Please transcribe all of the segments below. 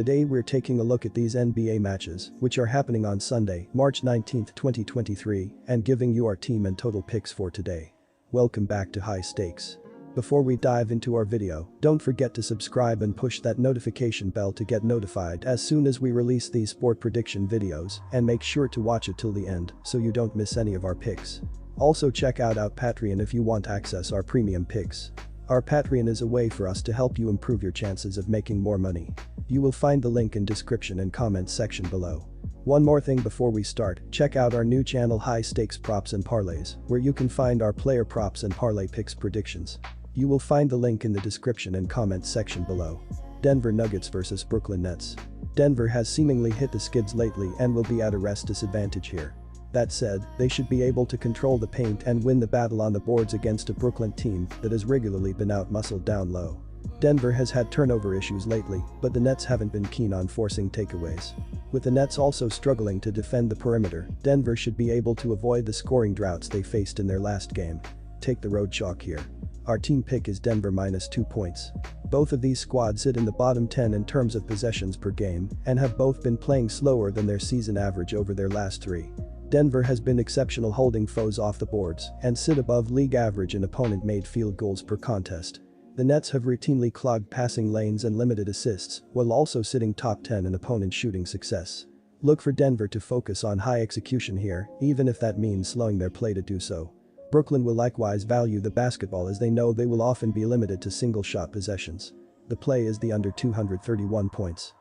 Today we're taking a look at these NBA matches, which are happening on Sunday, March 19, 2023, and giving you our team and total picks for today. Welcome back to High Stakes. Before we dive into our video, don't forget to subscribe and push that notification bell to get notified as soon as we release these sport prediction videos, and make sure to watch it till the end so you don't miss any of our picks. Also check out our Patreon if you want access our premium picks. Our Patreon is a way for us to help you improve your chances of making more money. You will find the link in description and comments section below. One more thing before we start, check out our new channel High Stakes Props and Parlays, where you can find our player props and parlay picks predictions. You will find the link in the description and comments section below. Denver Nuggets vs Brooklyn Nets. Denver has seemingly hit the skids lately and will be at a rest disadvantage here. That said, they should be able to control the paint and win the battle on the boards against a Brooklyn team that has regularly been out-muscled down low. Denver has had turnover issues lately, but the Nets haven't been keen on forcing takeaways. With the Nets also struggling to defend the perimeter, Denver should be able to avoid the scoring droughts they faced in their last game. Take the road chalk here. Our team pick is Denver -2 points. Both of these squads sit in the bottom 10 in terms of possessions per game and have both been playing slower than their season average over their last three. Denver has been exceptional holding foes off the boards and sit above league average in opponent-made field goals per contest. The Nets have routinely clogged passing lanes and limited assists, while also sitting top 10 in opponent shooting success. Look for Denver to focus on high execution here, even if that means slowing their play to do so. Brooklyn will likewise value the basketball as they know they will often be limited to single-shot possessions. The play is the under 231 points.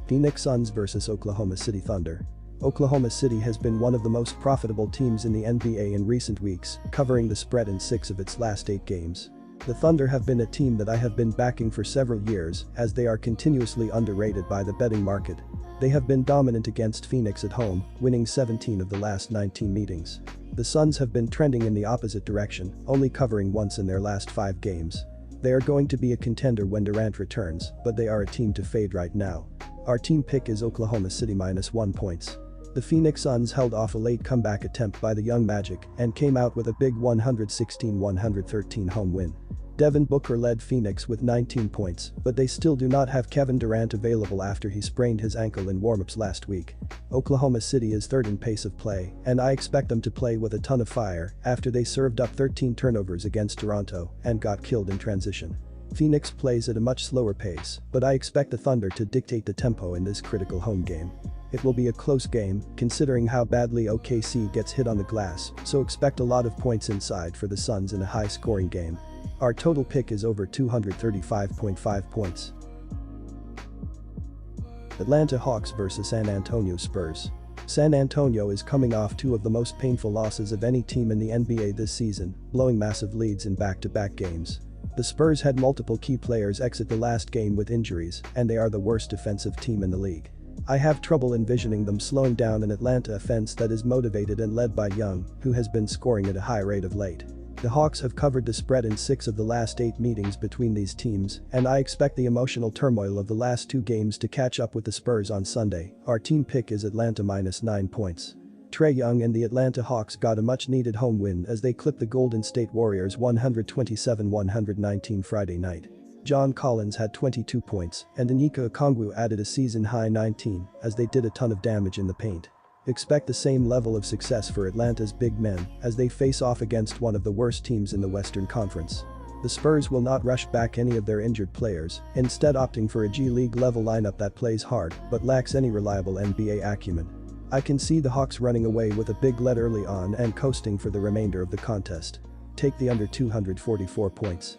Phoenix Suns vs Oklahoma City Thunder. Oklahoma City has been one of the most profitable teams in the NBA in recent weeks, covering the spread in 6 of its last 8 games. The Thunder have been a team that I have been backing for several years as they are continuously underrated by the betting market. They have been dominant against Phoenix at home, winning 17 of the last 19 meetings. The Suns have been trending in the opposite direction, only covering once in their last 5 games. They are going to be a contender when Durant returns, but they are a team to fade right now. Our team pick is Oklahoma City -1 points. The Phoenix Suns held off a late comeback attempt by the young Magic and came out with a big 116-113 home win. Devin Booker led Phoenix with 19 points, but they still do not have Kevin Durant available after he sprained his ankle in warm-ups last week. Oklahoma City is third in pace of play, and I expect them to play with a ton of fire after they served up 13 turnovers against Toronto and got killed in transition. Phoenix plays at a much slower pace, but I expect the Thunder to dictate the tempo in this critical home game. It will be a close game, considering how badly OKC gets hit on the glass, so expect a lot of points inside for the Suns in a high-scoring game. Our total pick is over 235.5 points. Atlanta Hawks vs San Antonio Spurs. San Antonio is coming off 2 of the most painful losses of any team in the NBA this season, blowing massive leads in back-to-back games. The Spurs had multiple key players exit the last game with injuries, and they are the worst defensive team in the league. I have trouble envisioning them slowing down an Atlanta offense that is motivated and led by Young, who has been scoring at a high rate of late. The Hawks have covered the spread in 6 of the last 8 meetings between these teams, and I expect the emotional turmoil of the last 2 games to catch up with the Spurs on Sunday. Our team pick is Atlanta -9 points. Trae Young and the Atlanta Hawks got a much-needed home win as they clipped the Golden State Warriors 127-119 Friday night. John Collins had 22 points, and Onyeka Okongwu added a season-high 19 as they did a ton of damage in the paint. Expect the same level of success for Atlanta's big men as they face off against one of the worst teams in the Western Conference. The Spurs will not rush back any of their injured players, instead opting for a G League level lineup that plays hard but lacks any reliable NBA acumen. I can see the Hawks running away with a big lead early on and coasting for the remainder of the contest. Take the under 244 points.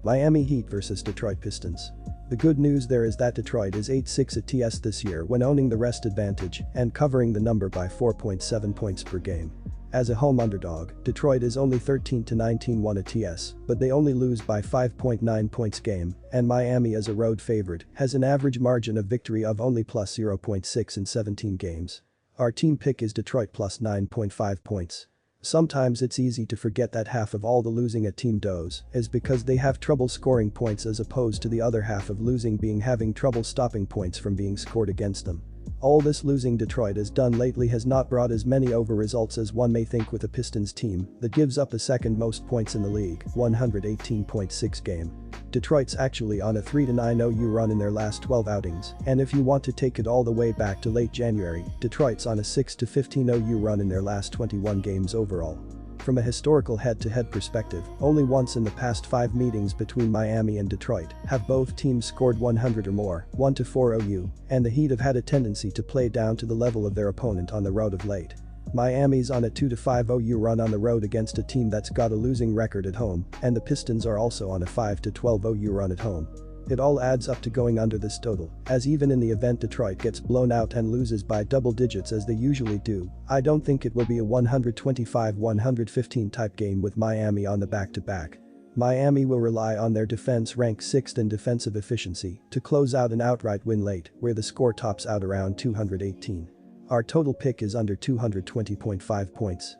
Miami Heat vs Detroit Pistons. The good news there is that Detroit is 8-6 at TS this year when owning the rest advantage and covering the number by 4.7 points per game. As a home underdog, Detroit is only 13-19-1 at TS, but they only lose by 5.9 points game, and Miami as a road favorite has an average margin of victory of only plus 0.6 in 17 games. Our team pick is Detroit plus 9.5 points. Sometimes it's easy to forget that half of all the losing a team does is because they have trouble scoring points as opposed to the other half of losing being having trouble stopping points from being scored against them. All this losing Detroit has done lately has not brought as many over results as one may think with a Pistons team that gives up the second most points in the league, 118.6 game. Detroit's actually on a 3-9 OU run in their last 12 outings, and if you want to take it all the way back to late January, Detroit's on a 6-15 OU run in their last 21 games overall. From a historical head-to-head perspective, only once in the past 5 meetings between Miami and Detroit have both teams scored 100 or more, 1-4 OU, and the Heat have had a tendency to play down to the level of their opponent on the road of late. Miami's on a 2-5 OU run on the road against a team that's got a losing record at home, and the Pistons are also on a 5-12 OU run at home. It all adds up to going under this total, as even in the event Detroit gets blown out and loses by double digits as they usually do, I don't think it will be a 125-115 type game with Miami on the back-to-back. Miami will rely on their defense ranked 6th in defensive efficiency to close out an outright win late, where the score tops out around 218. Our total pick is under 220.5 points.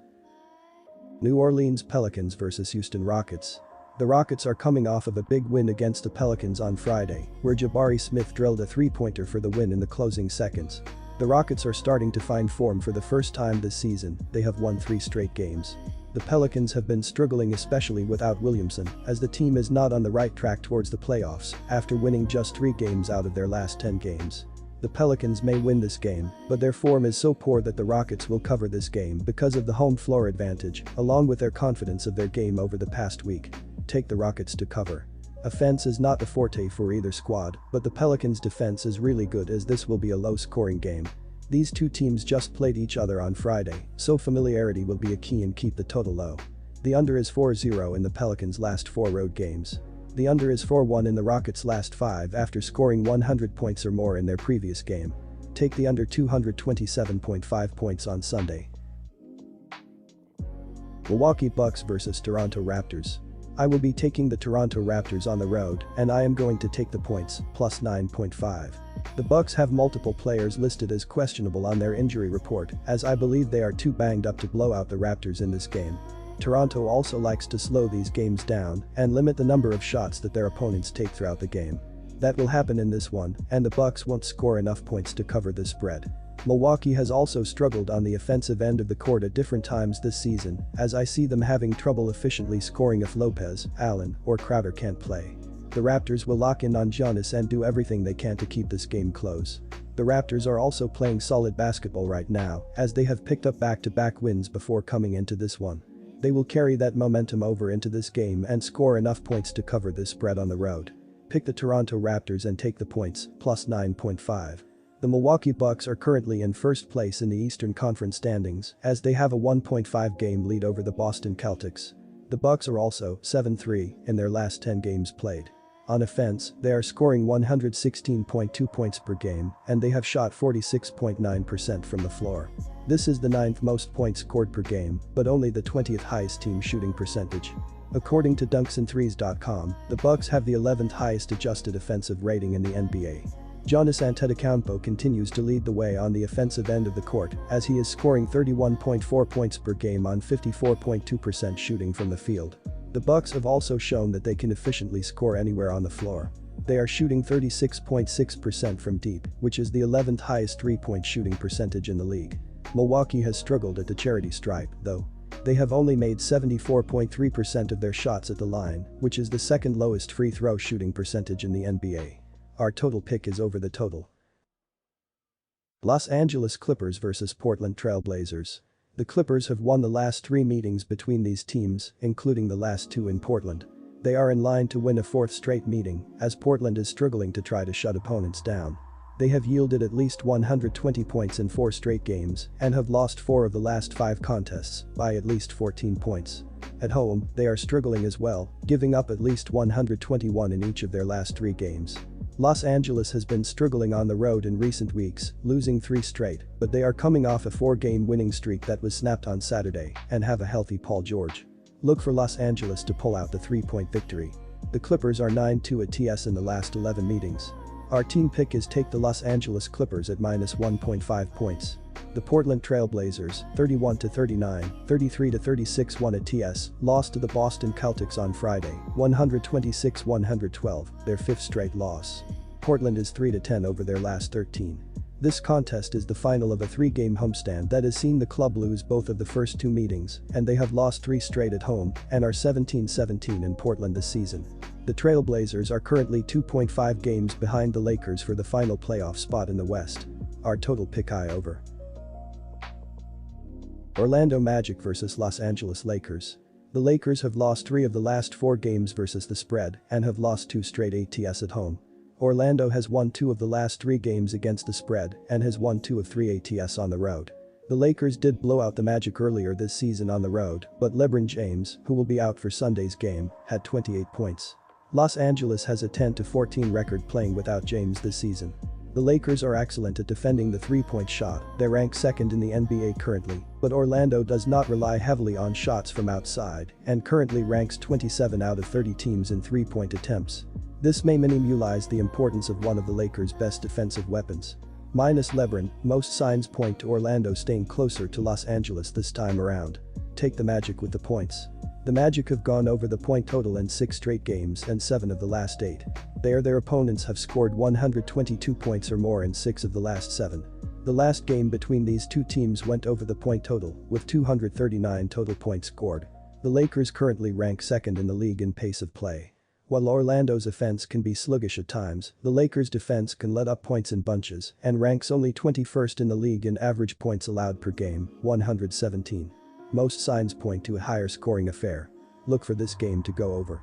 New Orleans Pelicans vs Houston Rockets. The Rockets are coming off of a big win against the Pelicans on Friday, where Jabari Smith drilled a three-pointer for the win in the closing seconds. The Rockets are starting to find form for the first time this season, they have won 3 straight games. The Pelicans have been struggling especially without Williamson, as the team is not on the right track towards the playoffs after winning just 3 games out of their last 10 games. The Pelicans may win this game, but their form is so poor that the Rockets will cover this game because of the home floor advantage, along with their confidence of their game over the past week. Take the Rockets to cover. Offense is not the forte for either squad, but the Pelicans' defense is really good as this will be a low-scoring game. These two teams just played each other on Friday, so familiarity will be a key and keep the total low. The under is 4-0 in the Pelicans' last 4 road games. The under is 4-1 in the Rockets' last 5 after scoring 100 points or more in their previous game. Take the under 227.5 points on Sunday. Milwaukee Bucks vs Toronto Raptors. I will be taking the Toronto Raptors on the road, and I am going to take the points, plus 9.5. The Bucks have multiple players listed as questionable on their injury report, as I believe they are too banged up to blow out the Raptors in this game. Toronto also likes to slow these games down and limit the number of shots that their opponents take throughout the game. That will happen in this one, and the Bucks won't score enough points to cover the spread. Milwaukee has also struggled on the offensive end of the court at different times this season, as I see them having trouble efficiently scoring if Lopez, Allen, or Crowder can't play. The Raptors will lock in on Giannis and do everything they can to keep this game close. The Raptors are also playing solid basketball right now, as they have picked up back-to-back wins before coming into this one. They will carry that momentum over into this game and score enough points to cover this spread on the road. Pick the Toronto Raptors and take the points, plus 9.5. The Milwaukee Bucks are currently in first place in the Eastern Conference standings, as they have a 1.5 game lead over the Boston Celtics. The Bucks are also 7-3 in their last 10 games played. On offense, they are scoring 116.2 points per game, and they have shot 46.9% from the floor. This is the 9th most points scored per game, but only the 20th highest team shooting percentage. According to dunksandthrees.com, the Bucks have the 11th highest adjusted offensive rating in the NBA. Giannis Antetokounmpo continues to lead the way on the offensive end of the court, as he is scoring 31.4 points per game on 54.2% shooting from the field. The Bucks have also shown that they can efficiently score anywhere on the floor. They are shooting 36.6% from deep, which is the 11th highest three-point shooting percentage in the league. Milwaukee has struggled at the charity stripe, though. They have only made 74.3% of their shots at the line, which is the second lowest free throw shooting percentage in the NBA. Our total pick is over the total. Los Angeles Clippers vs Portland Trail Blazers. The Clippers have won the last 3 meetings between these teams, including the last 2 in Portland. They are in line to win a 4th straight meeting, as Portland is struggling to try to shut opponents down. They have yielded at least 120 points in 4 straight games and have lost 4 of the last 5 contests by at least 14 points. At home, they are struggling as well, giving up at least 121 in each of their last 3 games. Los Angeles has been struggling on the road in recent weeks, losing 3 straight, but they are coming off a 4-game winning streak that was snapped on Saturday and have a healthy Paul George. Look for Los Angeles to pull out the 3-point victory. The Clippers are 9-2 at TS in the last 11 meetings. Our team pick is take the Los Angeles Clippers at minus 1.5 points. The Portland Trail Blazers, 31-39, 33-36 won at TS, lost to the Boston Celtics on Friday, 126-112, their 5th straight loss. Portland is 3-10 over their last 13. This contest is the final of a 3-game homestand that has seen the club lose both of the first 2 meetings, and they have lost 3 straight at home and are 17-17 in Portland this season. The Trailblazers are currently 2.5 games behind the Lakers for the final playoff spot in the West. Our total pick high over. Orlando Magic vs Los Angeles Lakers. The Lakers have lost 3 of the last 4 games versus the spread and have lost 2 straight ATS at home. Orlando has won 2 of the last 3 games against the spread and has won 2 of 3 ATS on the road. The Lakers did blow out the Magic earlier this season on the road, but LeBron James, who will be out for Sunday's game, had 28 points. Los Angeles has a 10-14 record playing without James this season. The Lakers are excellent at defending the 3-point shot, they rank 2nd in the NBA currently, but Orlando does not rely heavily on shots from outside and currently ranks 27 out of 30 teams in 3-point attempts. This may minimize the importance of one of the Lakers' best defensive weapons. Minus LeBron, most signs point to Orlando staying closer to Los Angeles this time around. Take the Magic with the points. The Magic have gone over the point total in 6 straight games and 7 of the last 8. Their opponents have scored 122 points or more in 6 of the last 7. The last game between these 2 teams went over the point total, with 239 total points scored. The Lakers currently rank 2nd in the league in pace of play. While Orlando's offense can be sluggish at times, the Lakers' defense can let up points in bunches and ranks only 21st in the league in average points allowed per game, 117. Most signs point to a higher scoring affair. Look for this game to go over.